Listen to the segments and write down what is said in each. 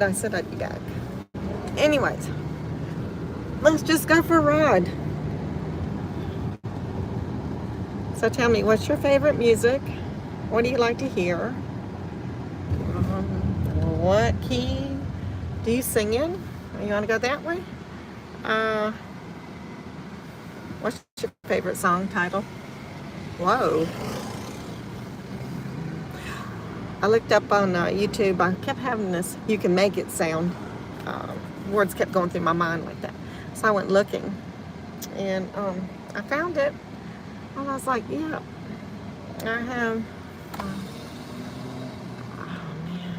I said I'd be back. Anyways, let's just go for a ride. So tell me, what's your favorite music? What do you like to hear? What key do you sing in? You want to go that way? Uh, what's your favorite song title? Whoa. I looked up on YouTube. I kept having this, you can make it sound. Words kept going through my mind like that. So I went looking. And I found it. And I was like, yeah, I have. Oh, man.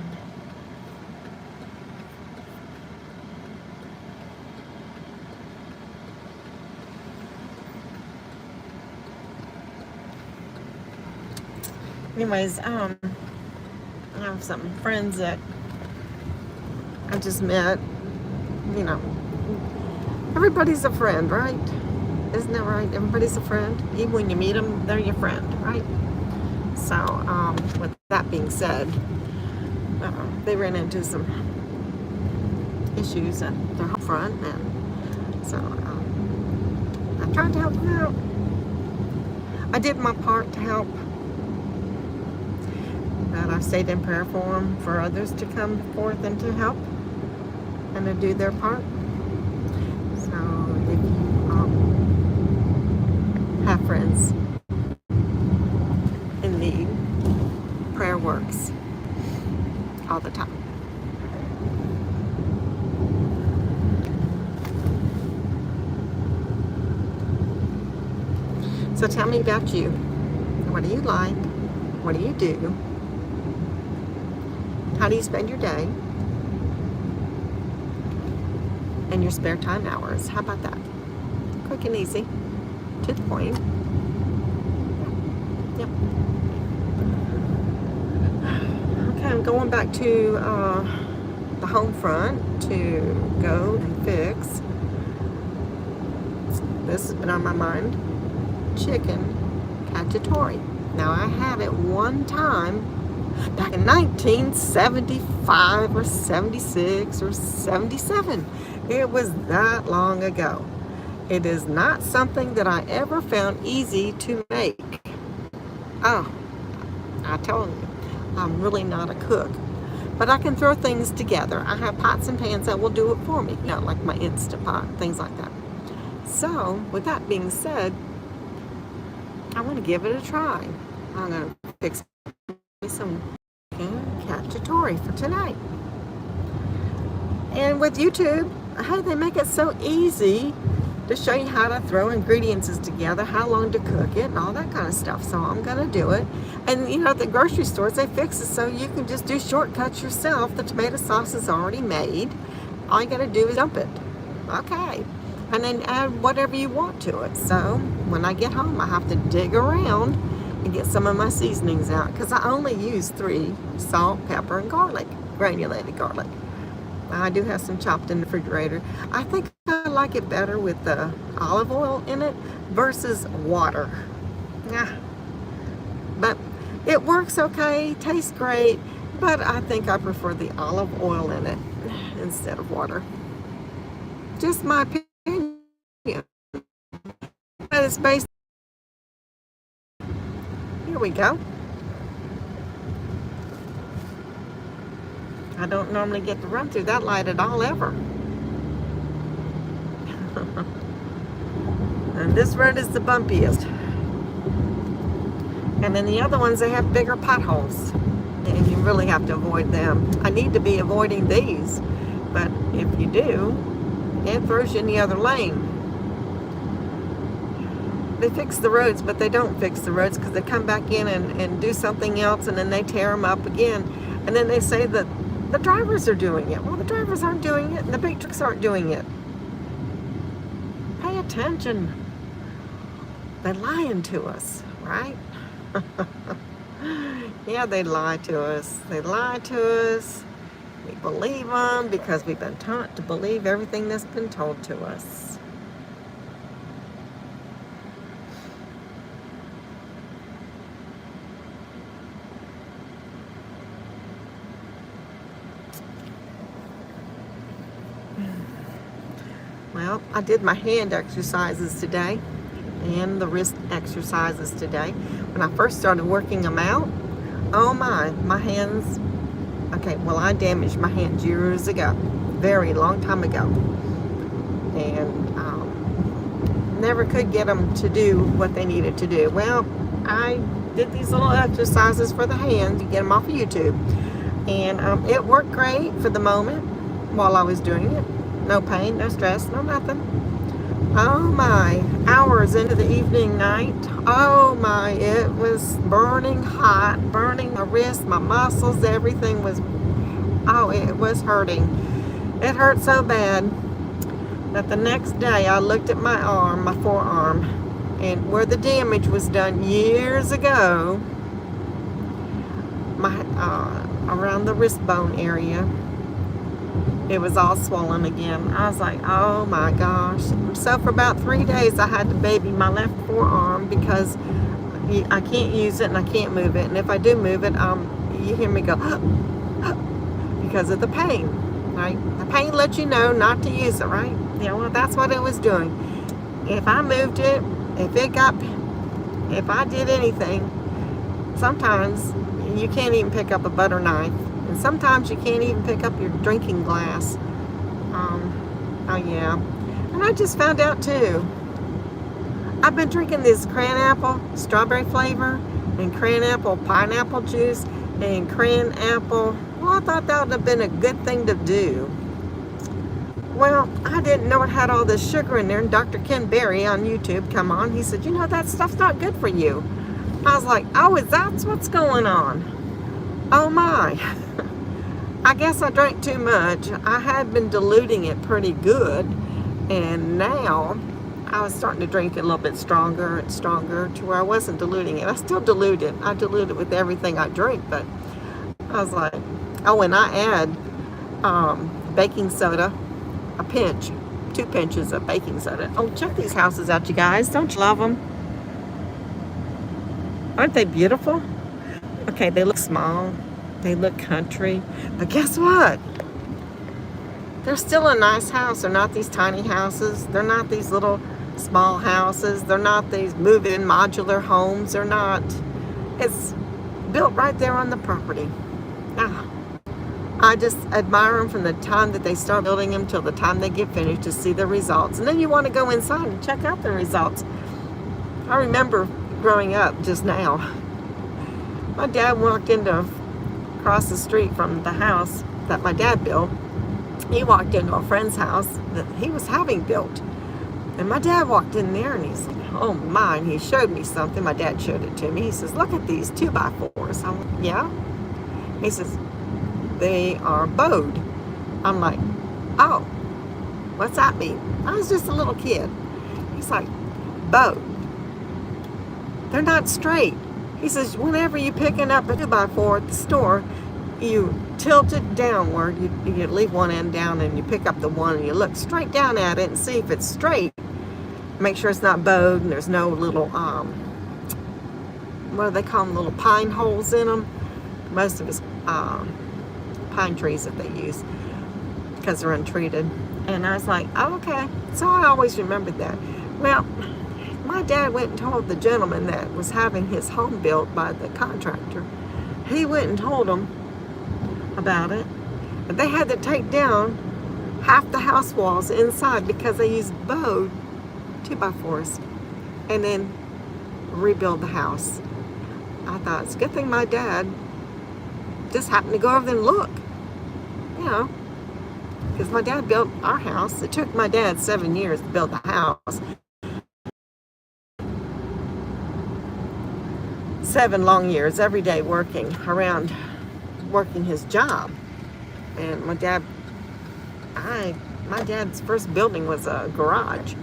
Anyways, I have some friends that I just met. You know, everybody's a friend, right? Isn't that right? Everybody's a friend. Even when you meet them, they're your friend, right? So, with that being said, they ran into some issues at their home front, and so I tried to help them out. I did my part to help, but I stayed in prayer for them, for others to come forth and to help and to do their part. So if you have friends in need, prayer works all the time. So tell me about you. What do you like? What do you do? How do you spend your day? And your spare time hours. How about that? Quick and easy. To the point. Yep. Okay, I'm going back to the home front to go and fix. This has been on my mind. Chicken cacciatore. Now I had it one time back in 1975 or 76 or 77. It was that long ago. It is not something that I ever found easy to make. Oh, I told you, I'm really not a cook. But I can throw things together. I have pots and pans that will do it for me. You know, like my Instant Pot, things like that. So, with that being said, I want to give it a try. I'm going to fix some cacciatore for tonight. And with YouTube, hey, they make it so easy to show you how to throw ingredients together, how long to cook it, and all that kind of stuff. So I'm going to do it. And you know, at the grocery stores, they fix it so you can just do shortcuts yourself. The tomato sauce is already made. All you got to do is dump it. Okay. And then add whatever you want to it. So when I get home, I have to dig around and get some of my seasonings out, because I only use 3: salt, pepper, and garlic, granulated garlic. I do have some chopped in the refrigerator. I think I like it better with the olive oil in it versus water. Yeah. But it works okay, tastes great, but I think I prefer the olive oil in it instead of water. Just my opinion. But it's based. Here we go. I don't normally get to run through that light at all, ever. And this road is the bumpiest. And then the other ones, they have bigger potholes. And you really have to avoid them. I need to be avoiding these. But if you do, it throws you in the other lane. They fix the roads, but they don't fix the roads, because they come back in and do something else, and then they tear them up again. And then they say that the drivers are doing it. Well, the drivers aren't doing it, and the big trucks aren't doing it. Pay attention. They're lying to us, right? Yeah, they lie to us. They lie to us. We believe them because we've been taught to believe everything that's been told to us. Well, I did my hand exercises today and the wrist exercises today. When I first started working them out, oh my hands, okay, well, I damaged my hands years ago, very long time ago, and never could get them to do what they needed to do. Well, I did these little exercises for the hands. You get them off of YouTube, and it worked great for the moment while I was doing it. No pain, no stress, no nothing. Oh my, hours into the evening, night, oh my, it was burning hot, burning my wrists, my muscles, everything was, oh, it was hurting. It hurt so bad that the next day I looked at my arm, my forearm, and where the damage was done years ago, my around the wrist bone area, it was all swollen again. I was like, oh my gosh. So for about 3 days I had to baby my left forearm because I can't use it and I can't move it. And if I do move it, you hear me go because of the pain, right? The pain lets you know not to use it, right? Yeah, well, that's what it was doing. If I moved it, if I did anything, sometimes you can't even pick up a butter knife. And sometimes you can't even pick up your drinking glass. Oh yeah. And I just found out too. I've been drinking this cran apple strawberry flavor and cran apple pineapple juice and cran apple. Well, I thought that would have been a good thing to do. Well, I didn't know it had all this sugar in there. And Dr. Ken Berry on YouTube come on. He said, you know, that stuff's not good for you. I was like, oh, is that what's going on? Oh my. I guess I drank too much. I had been diluting it pretty good, and now I was starting to drink it a little bit stronger and stronger to where I wasn't diluting it. I still dilute it. I dilute it with everything I drink, but I was like, oh, and I add baking soda, a pinch, 2 pinches of baking soda. Oh, check these houses out, you guys. Don't you love them? Aren't they beautiful? Okay, they look small. They look country, but guess what? They're still a nice house. They're not these tiny houses. They're not these little small houses. They're not these move-in modular homes. They're not. It's built right there on the property. I just admire them from the time that they start building them till the time they get finished to see the results. And then you want to go inside and check out the results. I remember growing up just now. My dad walked across the street from the house that my dad built. He walked into a friend's house that he was having built. And my dad walked in there and he's like, oh my, and he showed me something. My dad showed it to me. He says, look at these 2x4s. I'm like, yeah. He says, they are bowed. I'm like, oh, what's that mean? I was just a little kid. He's like, bowed. They're not straight. He says, whenever you're picking up a 2x4 at the store, you tilt it downward. You leave one end down and you pick up the one and you look straight down at it and see if it's straight. Make sure it's not bowed and there's no little, what do they call them, little pine holes in them. Most of it's pine trees that they use because they're untreated. And I was like, oh, okay. So I always remembered that. Well, my dad went and told the gentleman that was having his home built by the contractor. He went and told him about it. And they had to take down half the house walls inside because they used bowed 2x4s and then rebuild the house. I thought, it's a good thing my dad just happened to go over there and look. You know, because my dad built our house. It took my dad 7 years to build the house. 7 long years, every day working his job. And my dad's first building was a garage,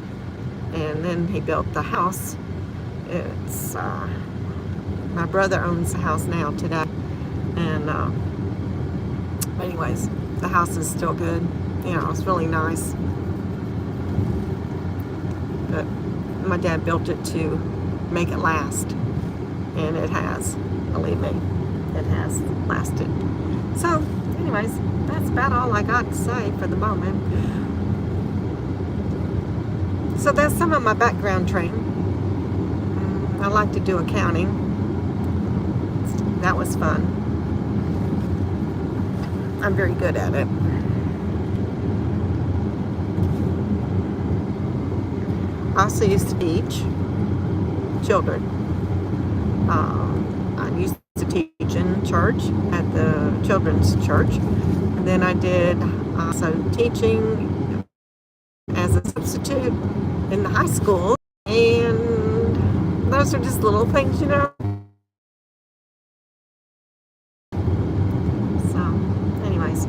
and then he built the house. It's my brother owns the house now today, and anyways, the house is still good. You know, it's really nice. But my dad built it to make it last. And it has, believe me, it has lasted. So, anyways, that's about all I got to say for the moment. So that's some of my background training. I like to do accounting. That was fun. I'm very good at it. I also used to teach children. I used to teach in church at the children's church. And then I did some teaching as a substitute in the high school. And those are just little things, you know. So, anyways.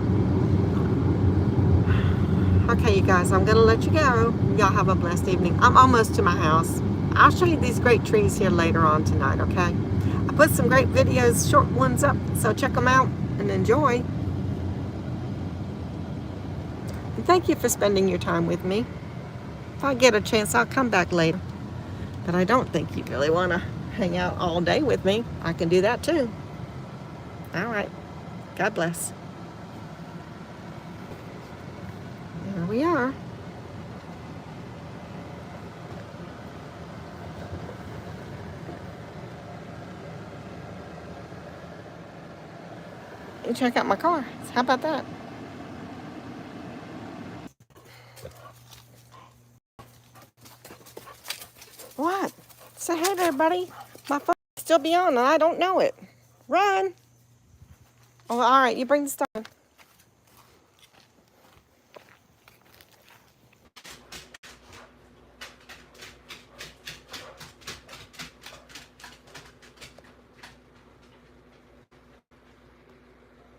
Okay, you guys, I'm going to let you go. Y'all have a blessed evening. I'm almost to my house. I'll show you these great trees here later on tonight, okay? I put some great videos, short ones up, so check them out and enjoy. And thank you for spending your time with me. If I get a chance, I'll come back later. But I don't think you really want to hang out all day with me. I can do that too. All right. God bless. There we are. You check out my car. How about that? What? Say hey to everybody. My phone will still be on and I don't know it. Run. Oh, all right. You bring the stuff in.